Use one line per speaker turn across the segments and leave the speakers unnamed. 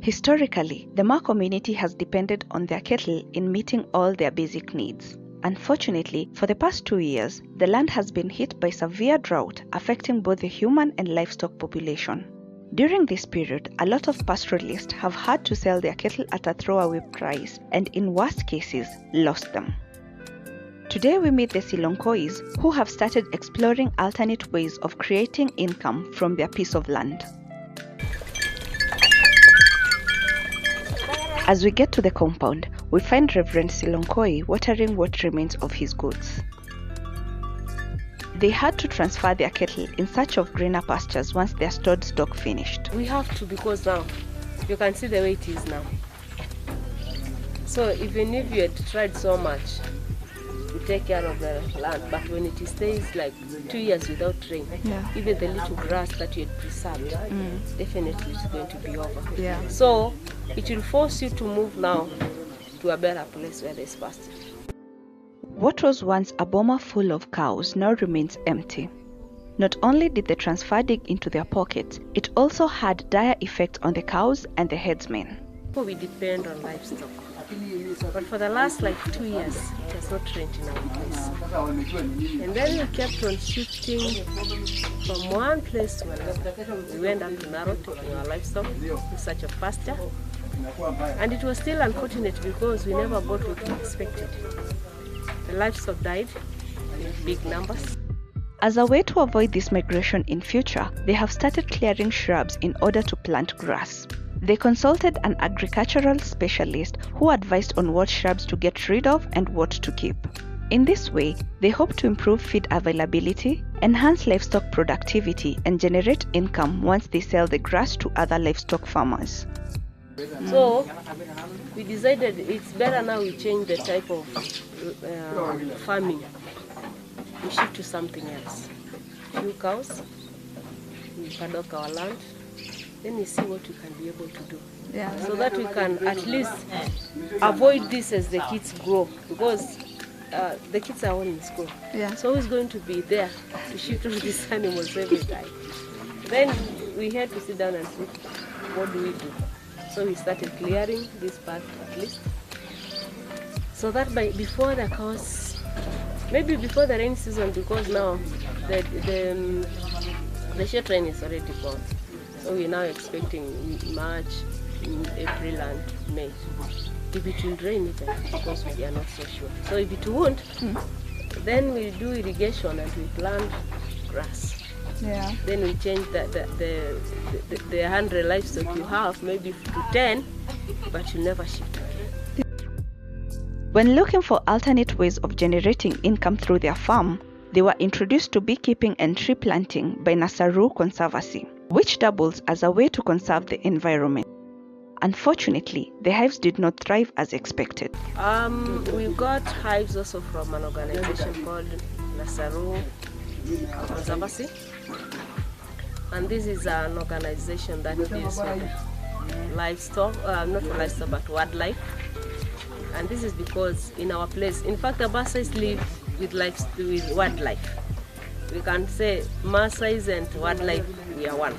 Historically, the Ma community has depended on their cattle in meeting all their basic needs. Unfortunately, for the past 2 years, the land has been hit by severe drought affecting both the human and livestock population. During this period, a lot of pastoralists have had to sell their cattle at a throwaway price and in worst cases, lost them. Today we meet the Silonkois who have started exploring alternate ways of creating income from their piece of land. As we get to the compound, we find Reverend Silonkoi watering what remains of his goats. They had to transfer their cattle in search of greener pastures once their stored stock finished.
We have to, because now you can see the way it is now. So even if you had tried so much to take care of the land, but when it stays like 2 years without rain, even the little grass that you had preserved, definitely it's going to be over. So it will force you to move now to a better place where there's pasture.
What was once a boma full of cows now remains empty. Not only did the transfer dig into their pockets, it also had dire effect on the cows and the herdsmen.
We depend on livestock, but for the last 2 years, it has not rained in our place. And then we kept on shifting from one place to another. We went up to Drought taking our livestock in search of pasture. And it was still unfortunate because we never got what we expected. The livestock died in big numbers.
As a way to avoid this migration in future, they have started clearing shrubs in order to plant grass. They consulted an agricultural specialist who advised on what shrubs to get rid of and what to keep. In this way, they hope to improve feed availability, enhance livestock productivity, and generate income once they sell the grass to other livestock farmers.
So we decided it's better now we change the type of farming. We shift to something else. Few cows, we paddock our land, then we see what we can be able to do. So that we can at least avoid this as the kids grow, because the kids are all in school. So who's going to be there to shift all these animals every time? Then we had to sit down and see, what do we do? So we started clearing this part at least, so that before the cows, maybe before the rain season, because now the short rain is already gone. So we're now expecting March, April and May. If it will rain even, because we are not so sure. So if it won't, then we do irrigation and we plant grass. Then we change the 100 livestock you have maybe to 10, but you never shift again.
When looking for alternate ways of generating income through their farm, they were introduced to beekeeping and tree planting by Nasaru Conservancy, which doubles as a way to conserve the environment. Unfortunately, the hives did not thrive as expected.
We got hives also from an organization called Nasaru Conservancy. And this is an organization that deals with livestock, not livestock, but wildlife. And this is because in our place, in fact, the Maasais live with wildlife. We can say Maasais and wildlife, we are one.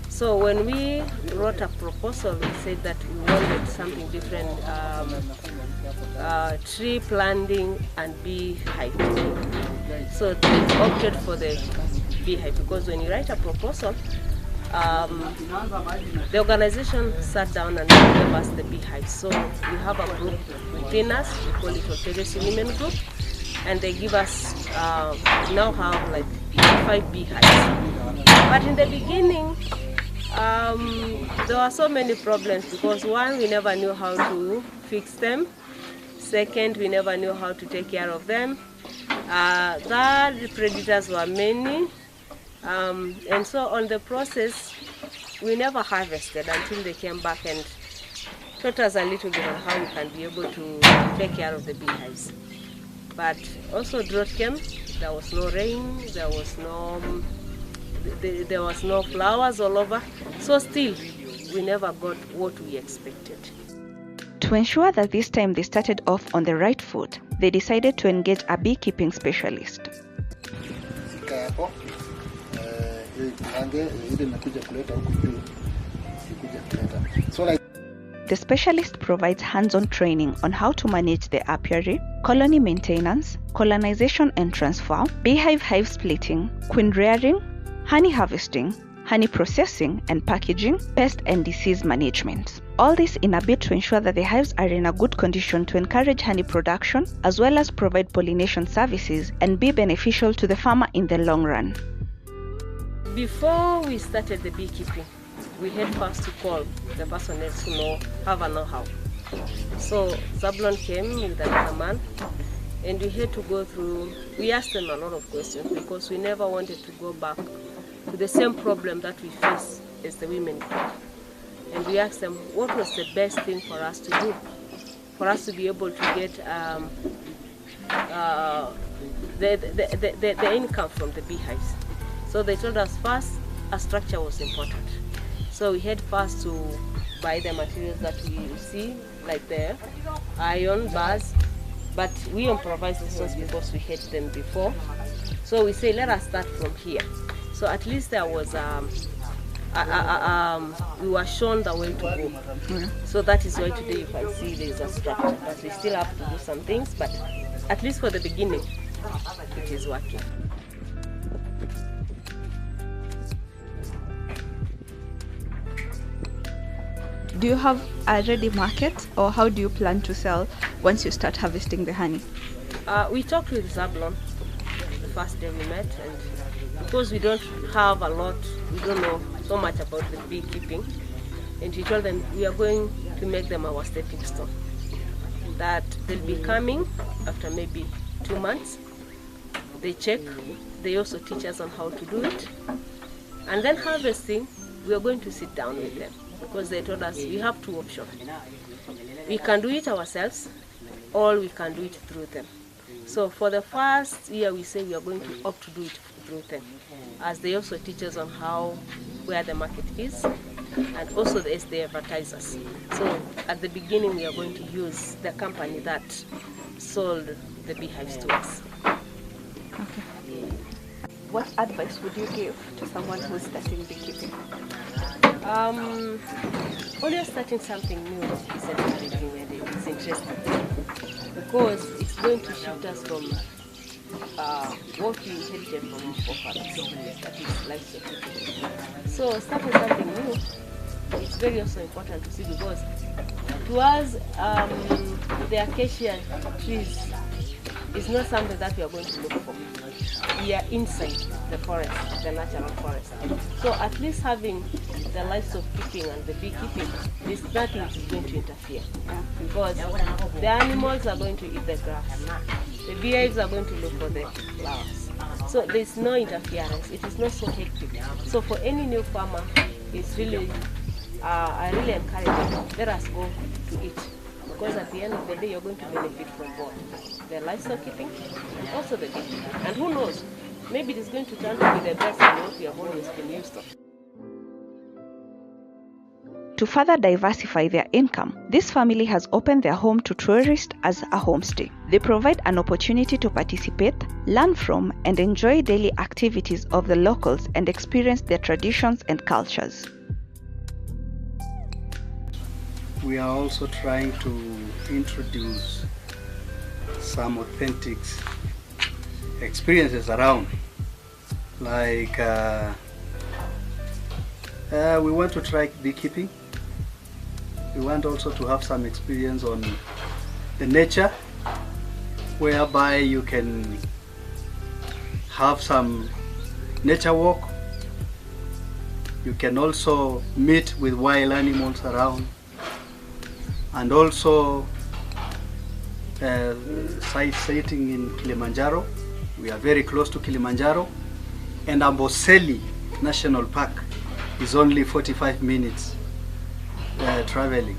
So when we wrote a proposal, we said that we wanted something different, tree planting and beehive. So they opted for the beehive, because when you write a proposal, the organization sat down and gave us the beehive. So we have a group within us, we call it Alteration Women Group, and they give us, now have 5 beehives. But in the beginning, there were so many problems, because one, we never knew how to fix them. Second, we never knew how to take care of them. Third, the predators were many. And so on the process, we never harvested until they came back and taught us a little bit on how we can be able to take care of the beehives. But also drought came, there was no rain, there was no flowers all over. So still, we never got what we expected.
To ensure that this time they started off on the right foot, they decided to engage a beekeeping specialist. The specialist provides hands-on training on how to manage the apiary, colony maintenance, colonization and transfer, beehive hive splitting, queen rearing, honey harvesting, honey processing and packaging, pest and disease management. All this in a bid to ensure that the hives are in a good condition to encourage honey production, as well as provide pollination services and be beneficial to the farmer in the long run.
Before we started the beekeeping, we had first to call the personnel who have a know-how. So Zablon came with another man, and we had to go through, we asked them a lot of questions because we never wanted to go back to the same problem that we face as the women. And we asked them what was the best thing for us to do, for us to be able to get the income from the beehives. So they told us first, a structure was important. So we had first to buy the materials that we see, like the iron bars, but we improvised the source because we had them before. So we say, let us start from here. So at least there was, we were shown the way to go. So that is why today you can see there is a structure, but we still have to do some things, but at least for the beginning, it is working.
Do you have a ready market, or how do you plan to sell once you start harvesting the honey?
We talked with Zablon the first day we met, and because we don't have a lot, we don't know so much about the beekeeping, and we told them we are going to make them our stepping stone. That they'll be coming after maybe 2 months. They check, they also teach us on how to do it. And then harvesting, we are going to sit down with them, because they told us we have 2 options. We can do it ourselves, or we can do it through them. So for the first year, we say we are going to opt to do it through them, as they also teach us on where the market is, and also as they advertise us. So at the beginning, we are going to use the company that sold the beehives to us.
Okay. What advice would you give to someone who's starting beekeeping?
Always starting something new is encouraging and it's interesting, because it's going to shift us from what we inherited from our forefathers, that is livestock. So starting something new, it's very also important to see, because to us, the acacia trees is not something that we are going to look for. We are inside the forest, the natural forest. So at least having the livestock keeping and the beekeeping, is nothing is going to interfere, because the animals are going to eat the grass. The beehives are going to look for the flowers. So there is no interference. It is not so hectic. So for any new farmer, it's really, I really encourage them, let us go to it. Because at the end of the day, you're going to benefit from both the livestock keeping and also the beekeeping. And who knows, maybe it is going to turn to be the best in what we have always been used to.
To further diversify their income, this family has opened their home to tourists as a homestay. They provide an opportunity to participate, learn from, and enjoy daily activities of the locals and experience their traditions and cultures.
We are also trying to introduce some authentic experiences around. Like we want to try beekeeping. We want also to have some experience on the nature, whereby you can have some nature walk. You can also meet with wild animals around, and also sightseeing in Kilimanjaro. We are very close to Kilimanjaro, and Amboseli National Park is only 45 minutes traveling,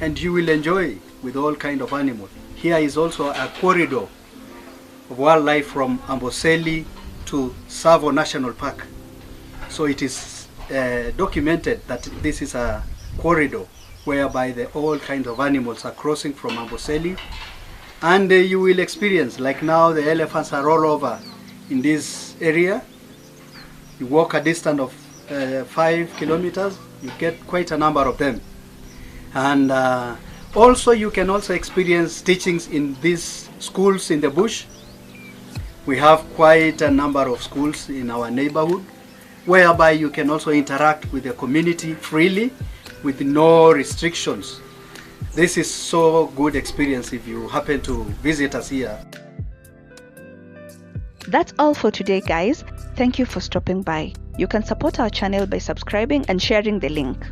and you will enjoy with all kind of animals. Here is also a corridor of wildlife from Amboseli to Tsavo National Park. So it is documented that this is a corridor whereby all kinds of animals are crossing from Amboseli, and you will experience, like now the elephants are all over in this area. You walk a distance of 5 kilometers, you get quite a number of them. And also you can also experience teachings in these schools in the bush. We have quite a number of schools in our neighborhood, whereby you can also interact with the community freely with no restrictions. This is so good experience if you happen to visit us here.
That's all for today, guys. Thank you for stopping by. You can support our channel by subscribing and sharing the link.